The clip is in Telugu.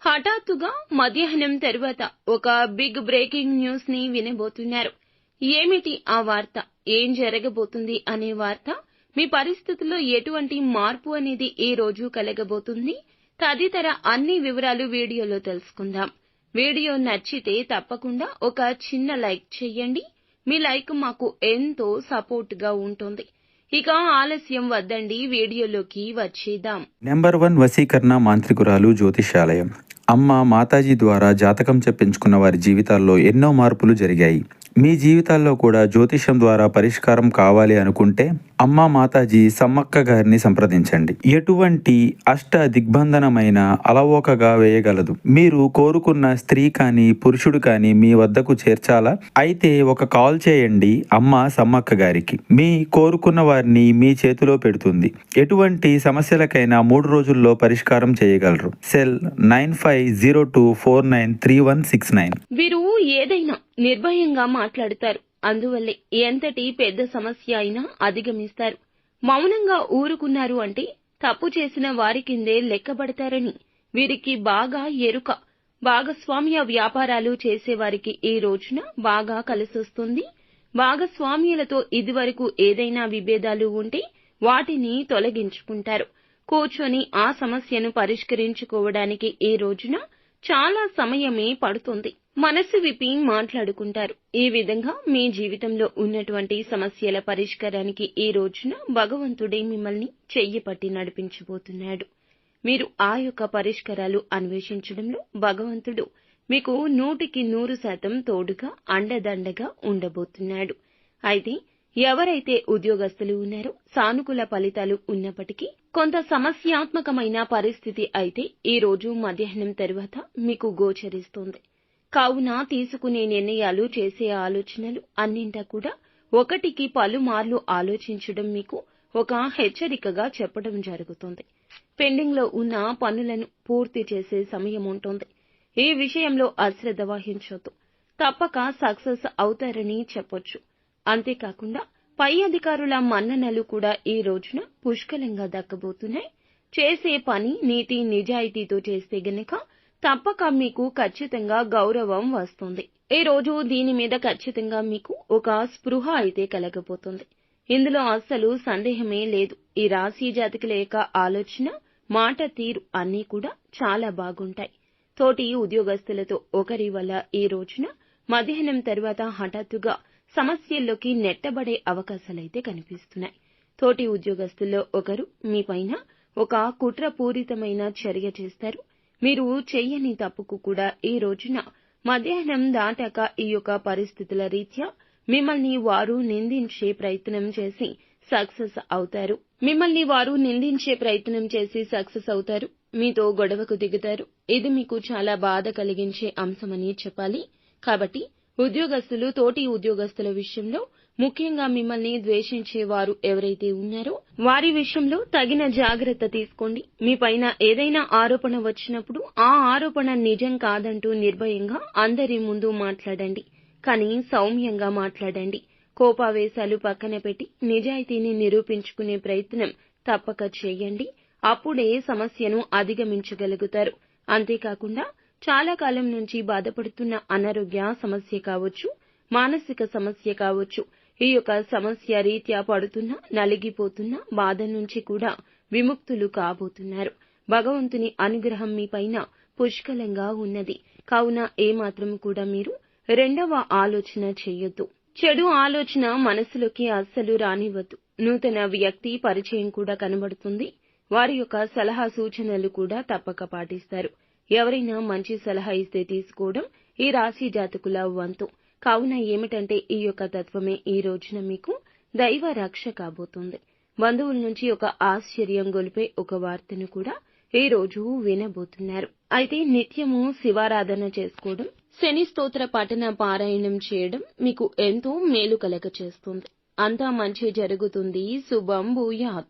హఠాత్తుగా మధ్యాహ్నం తర్వాత ఒక బిగ్ బ్రేకింగ్ న్యూస్ ని వినబోతున్నారు. ఏమిటి ఆ వార్త, ఏం జరగబోతుంది అనే వార్త, మీ పరిస్థితుల్లో ఎటువంటి మార్పు అనేది ఈ రోజు కలగబోతుంది, తదితర అన్ని వివరాలు వీడియోలో తెలుసుకుందాం. వీడియో నచ్చితే తప్పకుండా ఒక చిన్న లైక్ చేయండి. మీ లైక్ మాకు ఎంతో సపోర్ట్ గా ఉంటుంది. ఇక ఆలస్యం వద్దండి, వీడియోలోకి వచ్చేద్దాం. నెంబర్ 1 వశీకరణ మాంత్రికురాలు జ్యోతిషాలయం. అమ్మ మాతాజీ ద్వారా జాతకం చెప్పించుకున్న వారి జీవితాల్లో ఎన్నో మార్పులు జరిగాయి. మీ జీవితాల్లో కూడా జ్యోతిషం ద్వారా పరిష్కారం కావాలి అనుకుంటే అమ్మ మాతాజీ సమ్మక్క గారిని సంప్రదించండి. ఎటువంటి అష్ట దిగ్బంధనమైన అలవోకగా వేయగలదు. మీరు కోరుకున్న స్త్రీ కానీ పురుషుడు కానీ మీ వద్దకు చేర్చాలా? అయితే ఒక కాల్ చేయండి అమ్మ సమ్మక్క గారికి. మీ కోరుకున్న వారిని మీ చేతిలో పెడుతుంది. ఎటువంటి సమస్యలకైనా 3 రోజుల్లో పరిష్కారం చేయగలరు. సెల్ 9502493169. వీరు ఏదైనా నిర్భయంగా మాట్లాడతారు. అందువల్లే ఎంతటి పెద్ద సమస్య అయినా అధిగమిస్తారు. మౌనంగా ఊరుకున్నారు అంటే తప్పు చేసిన వారి కిందే లెక్కబడతారని వీరికి బాగా ఎరుక. భాగస్వామ్య వ్యాపారాలు చేసేవారికి ఈ రోజున బాగా కలిసొస్తుంది. భాగస్వామ్యులతో ఇదివరకు ఏదైనా విభేదాలు ఉంటే వాటిని తొలగించుకుంటారు. కూర్చొని ఆ సమస్యను పరిష్కరించుకోవడానికి ఈ రోజున చాలా సమయమే పడుతుంది. మనసు విప్పి మాట్లాడుకుంటారు. ఈ విధంగా మీ జీవితంలో ఉన్నటువంటి సమస్యల పరిష్కారానికి ఈ రోజున భగవంతుడే మిమ్మల్ని చెయ్యి పట్టి నడిపించబోతున్నాడు. మీరు ఆ యొక్క పరిష్కారాలు అన్వేషించడంలో భగవంతుడు మీకు 100% తోడుగా అండదండగా ఉండబోతున్నాడు. అయితే ఎవరైతే ఉద్యోగస్తులు ఉన్నారో సానుకూల ఫలితాలు ఉన్నప్పటికీ కొంత సమస్యాత్మకమైన పరిస్థితి అయితే ఈ రోజు మధ్యాహ్నం తర్వాత మీకు గోచరిస్తుంది. కావున తీసుకునే నిర్ణయాలు, చేసే ఆలోచనలు అన్నింటా కూడా ఒకటికి పలుమార్లు ఆలోచించడం మీకు ఒక హెచ్చరికగా చెప్పడం జరుగుతుంది. పెండింగ్ లో ఉన్న పనులను పూర్తి చేసే సమయం ఉంటుంది. ఈ విషయంలో అశ్రద్ధ వహించొద్దు. తప్పక సక్సెస్ అవుతారని చెప్పొచ్చు. అంతేకాకుండా పై అధికారుల మన్ననలు కూడా ఈ రోజున పుష్కలంగా దక్కబోతున్నాయి. చేసే పని నీతి నిజాయితీతో చేస్తే గనక తప్పక మీకు ఖచ్చితంగా గౌరవం వస్తుంది. ఈ రోజు దీని మీద ఖచ్చితంగా మీకు ఒక స్పృహ అయితే కలగబోతుంది. ఇందులో అస్సలు సందేహమే లేదు. ఈ రాశి జాతకుల యొక్క ఆలోచన, మాట తీరు అన్నీ కూడా చాలా బాగుంటాయి. తోటి ఉద్యోగస్తులతో ఒకరి వల్ల ఈ రోజున మధ్యాహ్నం తర్వాత హఠాత్తుగా సమస్యల్లోకి నెట్టబడే అవకాశాలైతే కనిపిస్తున్నాయి. తోటి ఉద్యోగస్తుల్లో ఒకరు మీ పైన ఒక కుట్రపూరితమైన చర్య చేస్తారు. మీరు చెయ్యని తప్పుకు కూడా ఈ రోజున మధ్యాహ్నం దాటాక ఈ యొక్క పరిస్థితుల రీత్యా మిమ్మల్ని వారు నిందించే ప్రయత్నం చేసి సక్సెస్ అవుతారు. మీతో గొడవకు దిగుతారు. ఇది మీకు చాలా బాధ కలిగించే అంశమని చెప్పాలి. కాబట్టి ఉద్యోగస్తులు తోటి ఉద్యోగస్తుల విషయంలో ముఖ్యంగా మిమ్మల్ని ద్వేషించే వారు ఎవరైతే ఉన్నారో వారి విషయంలో తగిన జాగ్రత్త తీసుకోండి. మీ పైన ఏదైనా ఆరోపణ వచ్చినప్పుడు ఆ ఆరోపణ నిజం కాదంటూ నిర్భయంగా అందరి ముందు మాట్లాడండి. కానీ సౌమ్యంగా మాట్లాడండి. కోపావేశాలు పక్కన పెట్టి నిజాయితీని నిరూపించుకునే ప్రయత్నం తప్పక చేయండి. అప్పుడే సమస్యను అధిగమించగలుగుతారు. అంతేకాకుండా చాలా కాలం నుంచి బాధపడుతున్న అనారోగ్య సమస్య కావచ్చు, మానసిక సమస్య కావచ్చు, ఈ యొక్క సమస్య రీత్యా పడుతున్న, నలిగిపోతున్న బాధ నుంచి కూడా విముక్తులు కాబోతున్నారు. భగవంతుని అనుగ్రహం మీ పైన పుష్కలంగా ఉన్నది. కావున ఏమాత్రం కూడా మీరు రెండవ ఆలోచన చేయొద్దు. చెడు ఆలోచన మనసులోకి అస్సలు రానివ్వద్దు. నూతన వ్యక్తి పరిచయం కూడా కనబడుతుంది. వారి యొక్క సలహా సూచనలు కూడా తప్పక పాటిస్తారు. ఎవరైనా మంచి సలహా ఇస్తే తీసుకోవడం ఈ రాశి జాతకుల వంతు. కావున ఏమిటంటే ఈ యొక్క తత్వమే ఈ రోజున మీకు దైవ రక్ష కాబోతుంది. బంధువుల నుంచి ఒక ఆశ్చర్యం గొలిపే ఒక వార్తను కూడా ఈ రోజు వినబోతున్నారు. అయితే నిత్యము శివారాధన చేసుకోవడం, శని స్తోత్ర పఠన పారాయణం చేయడం మీకు ఎంతో మేలు కలగ చేస్తుంది. అంతా మంచి జరుగుతుంది. శుభం భూయాత్.